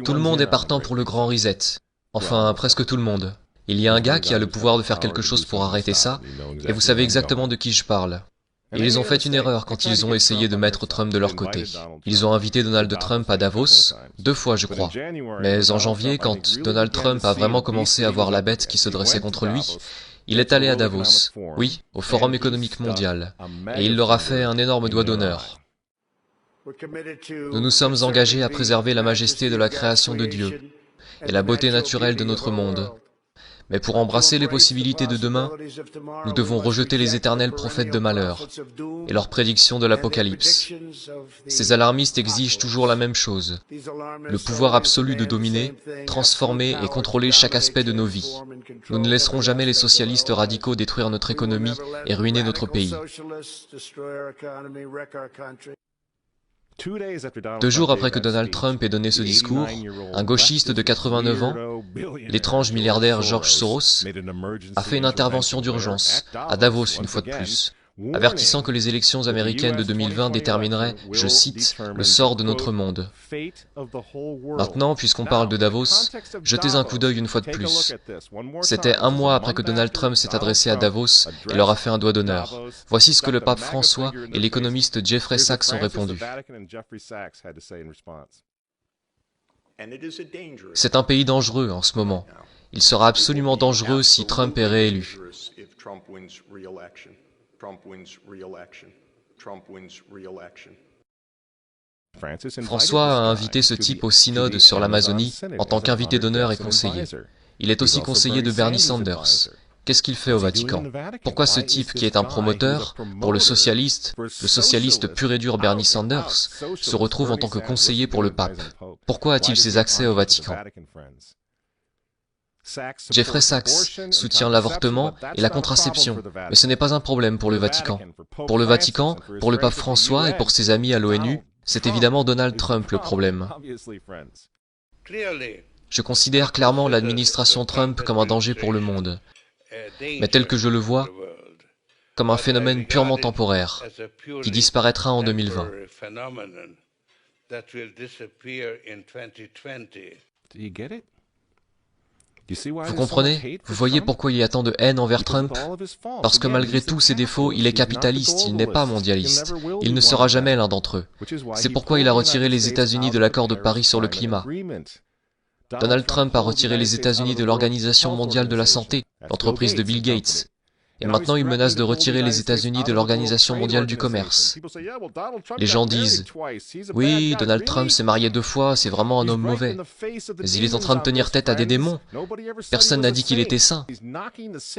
Tout le monde est partant pour le grand reset. Enfin, presque tout le monde. Il y a un gars qui a le pouvoir de faire quelque chose pour arrêter ça, et vous savez exactement de qui je parle. Et ils ont fait une erreur quand ils ont essayé de mettre Trump de leur côté. Ils ont invité Donald Trump à Davos, 2 fois je crois. Mais en janvier, quand Donald Trump a vraiment commencé à voir la bête qui se dressait contre lui, il est allé à Davos, oui, au Forum économique mondial, et il leur a fait un énorme doigt d'honneur. Nous nous sommes engagés à préserver la majesté de la création de Dieu et la beauté naturelle de notre monde. Mais pour embrasser les possibilités de demain, nous devons rejeter les éternels prophètes de malheur et leurs prédictions de l'Apocalypse. Ces alarmistes exigent toujours la même chose, le pouvoir absolu de dominer, transformer et contrôler chaque aspect de nos vies. Nous ne laisserons jamais les socialistes radicaux détruire notre économie et ruiner notre pays. 2 jours après que Donald Trump ait donné ce discours, un gauchiste de 89 ans, l'étrange milliardaire George Soros, a fait une intervention d'urgence, à Davos une fois de plus, avertissant que les élections américaines de 2020 détermineraient, je cite, le sort de notre monde. Maintenant, puisqu'on parle de Davos, jetez un coup d'œil une fois de plus. C'était 1 mois après que Donald Trump s'est adressé à Davos et leur a fait un doigt d'honneur. Voici ce que le pape François et l'économiste Jeffrey Sachs ont répondu. C'est un pays dangereux en ce moment. Il sera absolument dangereux si Trump est réélu. François a invité ce type au synode sur l'Amazonie en tant qu'invité d'honneur et conseiller. Il est aussi conseiller de Bernie Sanders. Qu'est-ce qu'il fait au Vatican? Pourquoi ce type qui est un promoteur, pour le socialiste pur et dur Bernie Sanders, se retrouve en tant que conseiller pour le pape? Pourquoi a-t-il ces accès au Vatican? Jeffrey Sachs soutient l'avortement et la contraception, mais ce n'est pas un problème pour le Vatican. Pour le Vatican, pour le pape François et pour ses amis à l'ONU, c'est évidemment Donald Trump le problème. Je considère clairement l'administration Trump comme un danger pour le monde, mais tel que je le vois, comme un phénomène purement temporaire, qui disparaîtra en 2020. Vous comprenez? Vous voyez pourquoi il y a tant de haine envers Trump? Parce que malgré tous ses défauts, il est capitaliste, il n'est pas mondialiste. Il ne sera jamais l'un d'entre eux. C'est pourquoi il a retiré les États-Unis de l'accord de Paris sur le climat. Donald Trump a retiré les États-Unis de l'Organisation mondiale de la santé, l'entreprise de Bill Gates. Et maintenant, il menace de retirer les États-Unis de l'Organisation mondiale du commerce. Les gens disent « Oui, Donald Trump s'est marié 2 fois, c'est vraiment un homme mauvais. Mais il est en train de tenir tête à des démons. Personne n'a dit qu'il était saint.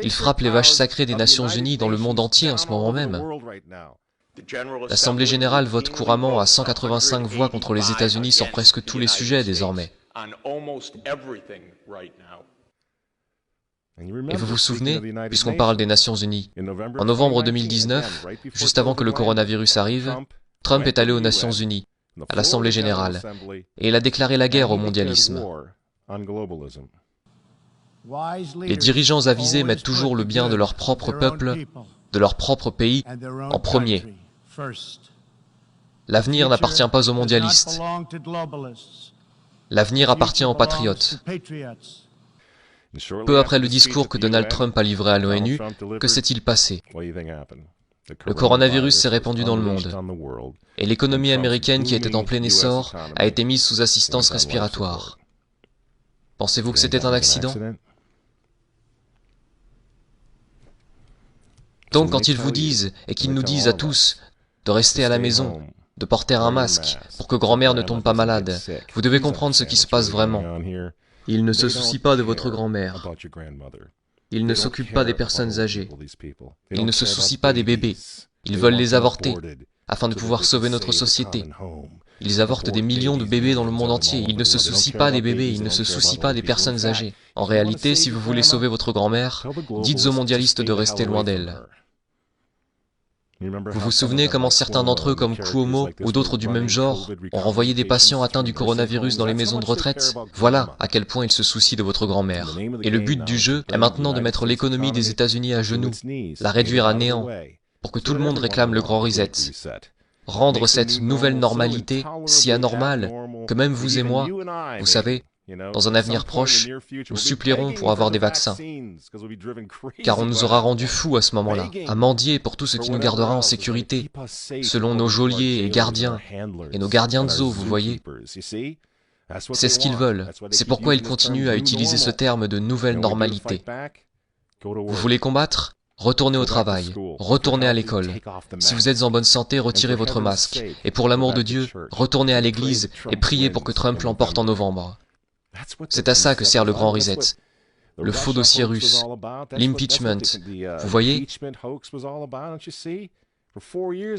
Il frappe les vaches sacrées des Nations Unies dans le monde entier en ce moment même. L'Assemblée générale vote couramment à 185 voix contre les États-Unis sur presque tous les sujets désormais. Et vous vous souvenez, puisqu'on parle des Nations Unies, en novembre 2019, juste avant que le coronavirus arrive, Trump est allé aux Nations Unies, à l'Assemblée générale, et il a déclaré la guerre au mondialisme. Les dirigeants avisés mettent toujours le bien de leur propre peuple, de leur propre pays, en premier. L'avenir n'appartient pas aux mondialistes. L'avenir appartient aux patriotes. Peu après le discours que Donald Trump a livré à l'ONU, que s'est-il passé? Le coronavirus s'est répandu dans le monde, et l'économie américaine qui était en plein essor a été mise sous assistance respiratoire. Pensez-vous que c'était un accident? Donc quand ils vous disent, et qu'ils nous disent à tous, de rester à la maison, de porter un masque, pour que grand-mère ne tombe pas malade, vous devez comprendre ce qui se passe vraiment. Ils ne se soucient pas de votre grand-mère. Ils ne s'occupent pas des personnes âgées. Ils ne se soucient pas des bébés. Ils veulent les avorter, afin de pouvoir sauver notre société. Ils avortent des millions de bébés dans le monde entier. Ils ne se soucient pas des bébés, ils ne se soucient pas des personnes âgées. En réalité, si vous voulez sauver votre grand-mère, dites aux mondialistes de rester loin d'elle. Vous vous souvenez comment certains d'entre eux, comme Cuomo ou d'autres du même genre, ont renvoyé des patients atteints du coronavirus dans les maisons de retraite? Voilà à quel point ils se soucient de votre grand-mère. Et le but du jeu est maintenant de mettre l'économie des États-Unis à genoux, la réduire à néant, pour que tout le monde réclame le grand reset. rendre cette nouvelle normalité si anormale que même vous et moi, vous savez, dans un avenir proche, nous supplierons pour avoir des vaccins, car on nous aura rendus fous à ce moment-là, à mendier pour tout ce qui nous gardera en sécurité, selon nos geôliers et gardiens, et nos gardiens de zoo, vous voyez. C'est ce qu'ils veulent, c'est pourquoi ils continuent à utiliser ce terme de nouvelle normalité. Vous voulez combattre ? Retournez au travail, retournez à l'école. Si vous êtes en bonne santé, retirez votre masque. Et pour l'amour de Dieu, retournez à l'église et priez pour que Trump l'emporte en novembre. C'est à ça que sert le grand reset. Le faux dossier russe, l'impeachment. Vous voyez ?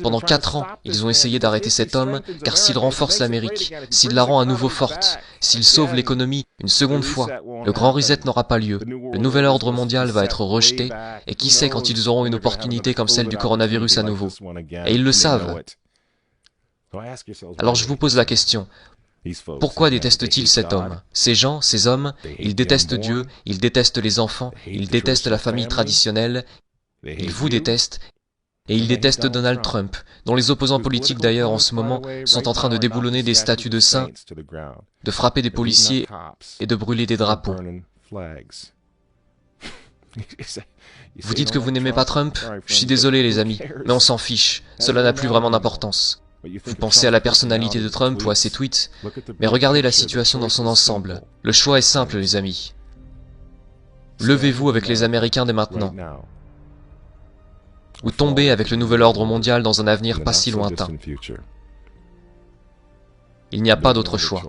Pendant 4 ans, ils ont essayé d'arrêter cet homme, car s'il renforce l'Amérique, s'il la rend à nouveau forte, s'il sauve l'économie une seconde fois, le grand reset n'aura pas lieu. Le nouvel ordre mondial va être rejeté, et qui sait quand ils auront une opportunité comme celle du coronavirus à nouveau. Et ils le savent. Alors je vous pose la question. Pourquoi détestent-ils cet homme? Ces gens, ces hommes, ils détestent Dieu, ils détestent les enfants, ils détestent la famille traditionnelle, ils vous détestent, et ils détestent Donald Trump, dont les opposants politiques d'ailleurs en ce moment sont en train de déboulonner des statues de saints, de frapper des policiers et de brûler des drapeaux. Vous dites que vous n'aimez pas Trump? Je suis désolé les amis, mais on s'en fiche, cela n'a plus vraiment d'importance. Vous pensez à la personnalité de Trump ou à ses tweets, mais regardez la situation dans son ensemble. Le choix est simple les amis. Levez-vous avec les Américains dès maintenant, ou tombez avec le nouvel ordre mondial dans un avenir pas si lointain. Il n'y a pas d'autre choix.